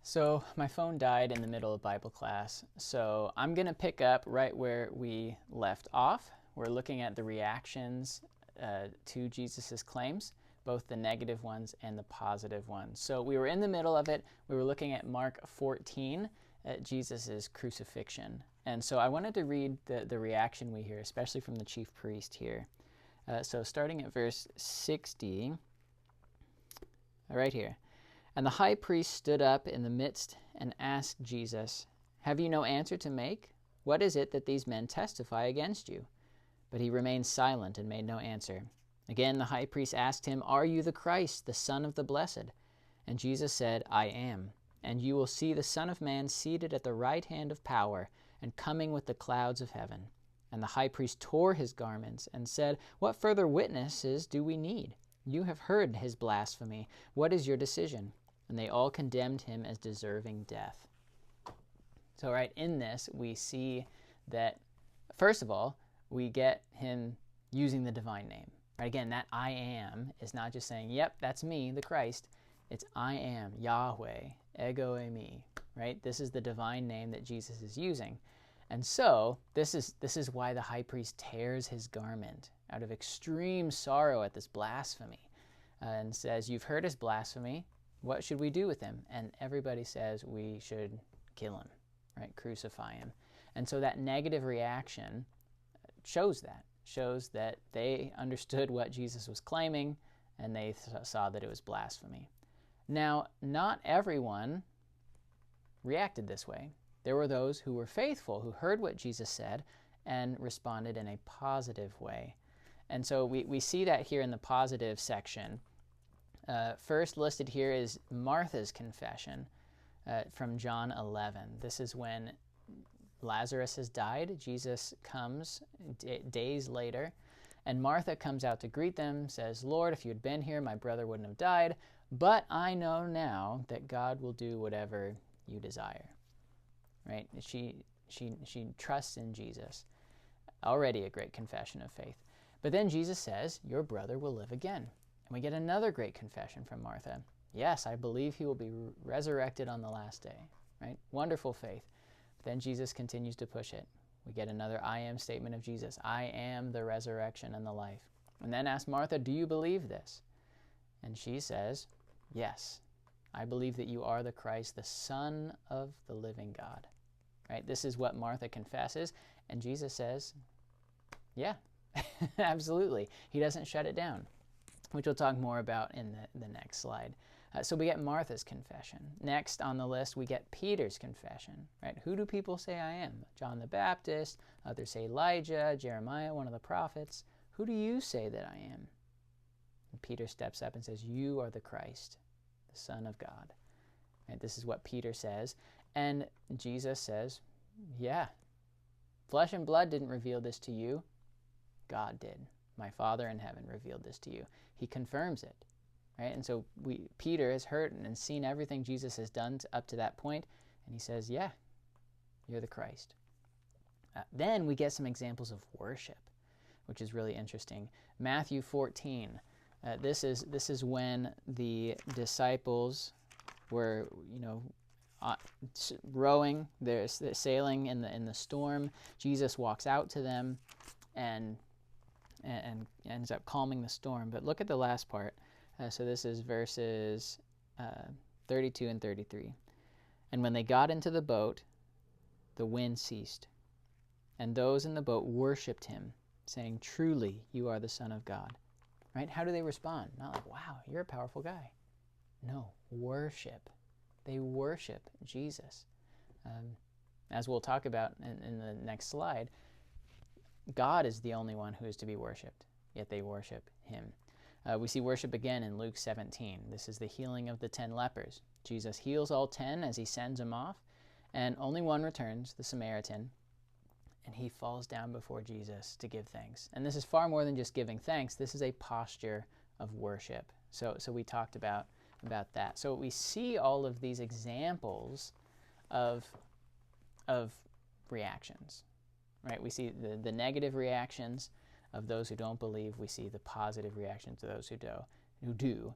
So my phone died in the middle of Bible class, so I'm going to pick up right where we left off. We're looking at the reactions to Jesus' claims, both the negative ones and the positive ones. So we were in the middle of it. We were looking at Mark 14, at Jesus' crucifixion. And so I wanted to read the reaction we hear, especially from the chief priest here. So starting at verse 60, right here. And the high priest stood up in the midst and asked Jesus, "Have you no answer to make? What is it that these men testify against you?" But he remained silent and made no answer. Again the high priest asked him, "Are you the Christ, the Son of the Blessed?" And Jesus said, "I am. And you will see the Son of Man seated at the right hand of power and coming with the clouds of heaven." And the high priest tore his garments and said, "What further witnesses do we need? You have heard his blasphemy. What is your decision?" And they all condemned him as deserving death. So right in this, we see that, first of all, we get him using the divine name. Right? Again, that I am is not just saying, yep, that's me, the Christ. It's I am, Yahweh, ego eimi. Right? This is the divine name that Jesus is using. And so this is why the high priest tears his garment out of extreme sorrow at this blasphemy and says, "You've heard his blasphemy. What should we do with him?" And everybody says we should kill him, right? Crucify him. And so that negative reaction shows that they understood what Jesus was claiming and they saw that it was blasphemy. Now, not everyone reacted this way. There were those who were faithful, who heard what Jesus said and responded in a positive way. And so we see that here in the positive section. First listed here is Martha's confession from John 11. This is when Lazarus has died. Jesus comes days later, and Martha comes out to greet them, says, "Lord, if you had been here, my brother wouldn't have died, but I know now that God will do whatever you desire." Right? She trusts in Jesus. Already a great confession of faith. But then Jesus says, "Your brother will live again." And we get another great confession from Martha. "Yes, I believe he will be resurrected on the last day." Right? Wonderful faith. But then Jesus continues to push it. We get another I am statement of Jesus. "I am the resurrection and the life." And then ask Martha, "Do you believe this?" And she says, "Yes, I believe that you are the Christ, the Son of the living God." Right? This is what Martha confesses. And Jesus says, yeah, absolutely. He doesn't shut it down, which we'll talk more about in the next slide. So we get Martha's confession. Next on the list, we get Peter's confession. Right? Who do people say I am? John the Baptist, others say Elijah, Jeremiah, one of the prophets. Who do you say that I am? And Peter steps up and says, "You are the Christ, the Son of God." Right? This is what Peter says. And Jesus says, yeah, flesh and blood didn't reveal this to you. God did. My Father in heaven revealed this to you. He confirms it. Right? And so Peter has heard and seen everything Jesus has done up to that point, and he says, yeah, you're the Christ. Then we get some examples of worship, which is really interesting. Matthew 14. This is when the disciples were, rowing, they're sailing in the storm. Jesus walks out to them and ends up calming the storm. But look at the last part. So this is verses 32 and 33. "And when they got into the boat, the wind ceased, and those in the boat worshipped him, saying, 'Truly, you are the Son of God.'" Right? How do they respond? Not like, "Wow, you're a powerful guy." No, worship. They worship Jesus. As we'll talk about in the next slide, God is the only one who is to be worshipped, yet they worship him. We see worship again in Luke 17. This is the healing of the 10 lepers. Jesus heals all 10 as he sends them off, and only one returns, the Samaritan, and he falls down before Jesus to give thanks. And this is far more than just giving thanks. This is a posture of worship. So we talked about that. So we see all of these examples of reactions, right? We see the negative reactions of those who don't believe. We see the positive reactions of those who do.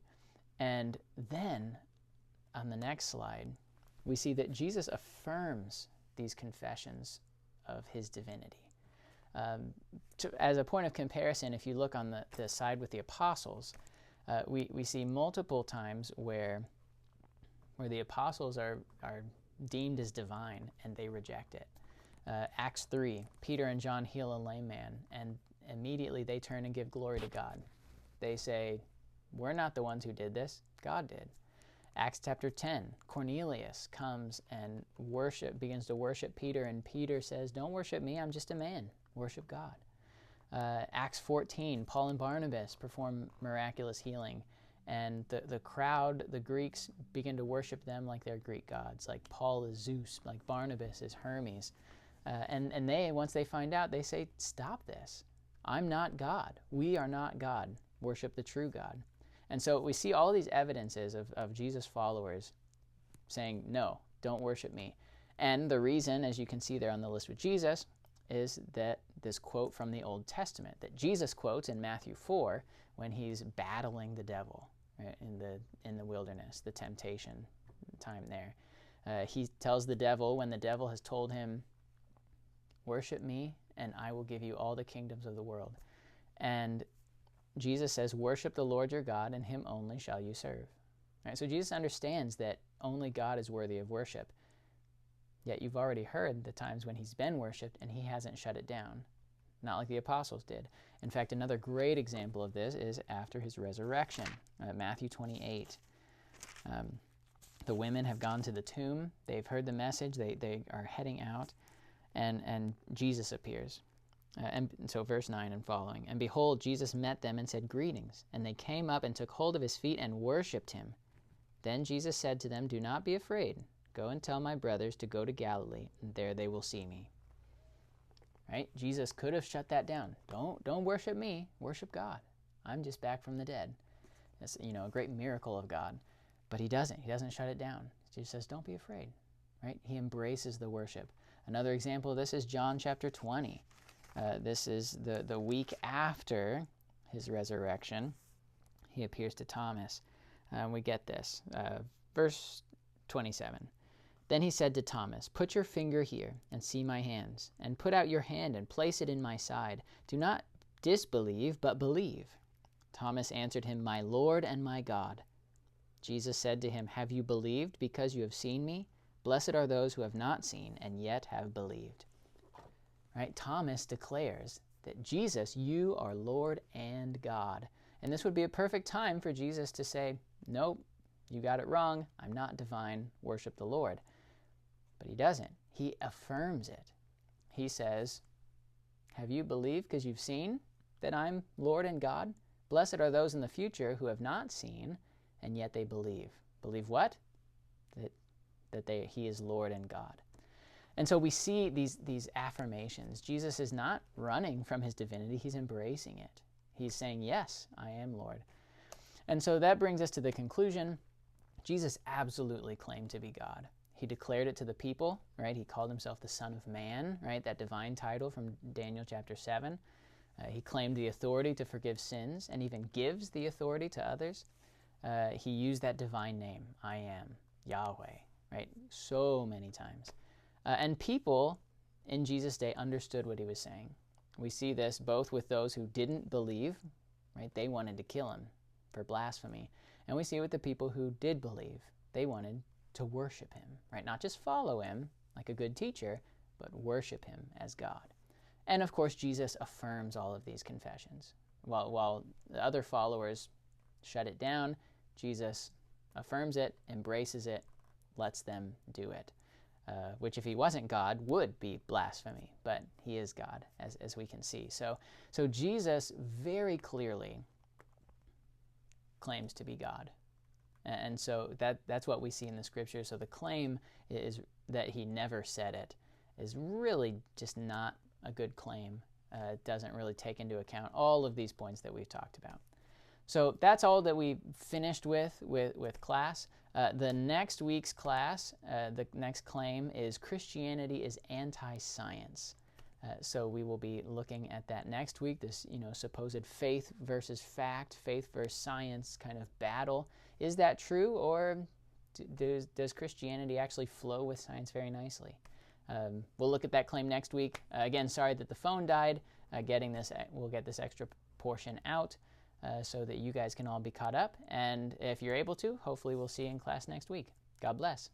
And then on the next slide, we see that Jesus affirms these confessions of his divinity. As a point of comparison, if you look on the side with the apostles, we see multiple times where the apostles are deemed as divine and they reject it. Acts 3, Peter and John heal a lame man, and immediately they turn and give glory to God. They say, we're not the ones who did this, God did. Acts chapter 10, Cornelius comes and begins to worship Peter, and Peter says, don't worship me, I'm just a man. Worship God. Acts 14, Paul and Barnabas perform miraculous healing, and the crowd, the Greeks, begin to worship them like they're Greek gods, like Paul is Zeus, like Barnabas is Hermes. And they, once they find out, they say, stop this. I'm not God. We are not God. Worship the true God. And so we see all these evidences of Jesus' followers saying, no, don't worship me. And the reason, as you can see there on the list with Jesus, is that this quote from the Old Testament that Jesus quotes in Matthew 4 when he's battling the devil, right, in the wilderness, the temptation time there. He tells the devil, when the devil has told him, worship me and I will give you all the kingdoms of the world. And Jesus says, worship the Lord your God, and him only shall you serve. Right? So Jesus understands that only God is worthy of worship. Yet you've already heard the times when he's been worshipped and he hasn't shut it down, not like the apostles did. In fact, another great example of this is after his resurrection, Matthew 28. The women have gone to the tomb. They've heard the message. They are heading out, and Jesus appears. And so verse 9 and following. And behold, Jesus met them and said, greetings. And they came up and took hold of his feet and worshipped him. Then Jesus said to them, do not be afraid. Go and tell my brothers to go to Galilee, and there they will see me. Right? Jesus could have shut that down. Don't worship me. Worship God. I'm just back from the dead. It's, a great miracle of God. But he doesn't. He doesn't shut it down. He says, don't be afraid. Right? He embraces the worship. Another example of this is John chapter 20. This is the week after his resurrection. He appears to Thomas. We get this. Verse 27. Then he said to Thomas, put your finger here and see my hands, and put out your hand and place it in my side. Do not disbelieve, but believe. Thomas answered him, my Lord and my God. Jesus said to him, have you believed because you have seen me? Blessed are those who have not seen and yet have believed. Right? Thomas declares that Jesus, you are Lord and God. And this would be a perfect time for Jesus to say, nope, you got it wrong. I'm not divine. Worship the Lord. But he doesn't. He affirms it. He says, have you believed because you've seen that I'm Lord and God? Blessed are those in the future who have not seen and yet they believe. Believe what? That he is Lord and God. And so we see these affirmations. Jesus is not running from his divinity. He's embracing it. He's saying, yes, I am Lord. And so that brings us to the conclusion. Jesus absolutely claimed to be God. He declared it to the people, right? He called himself the Son of Man, right? That divine title from Daniel chapter 7. He claimed the authority to forgive sins and even gives the authority to others. He used that divine name, I am, Yahweh, right? So many times. And people in Jesus' day understood what he was saying. We see this both with those who didn't believe, right? They wanted to kill him for blasphemy. And we see it with the people who did believe. They wanted to worship him, right? Not just follow him like a good teacher, but worship him as God. And of course, Jesus affirms all of these confessions. While the other followers shut it down, Jesus affirms it, embraces it, lets them do it. Which if he wasn't God would be blasphemy, but he is God, as we can see. So Jesus very clearly claims to be God. And so that's what we see in the scripture. So the claim is that he never said it is really just not a good claim. It doesn't really take into account all of these points that we've talked about. So that's all that we finished with class. The next week's class, the next claim is Christianity is anti-science. So we will be looking at that next week, this supposed faith versus fact, faith versus science kind of battle. Is that true, or does Christianity actually flow with science very nicely? We'll look at that claim next week. Again, sorry that the phone died. We'll get this extra portion out so that you guys can all be caught up. And if you're able to, hopefully we'll see you in class next week. God bless.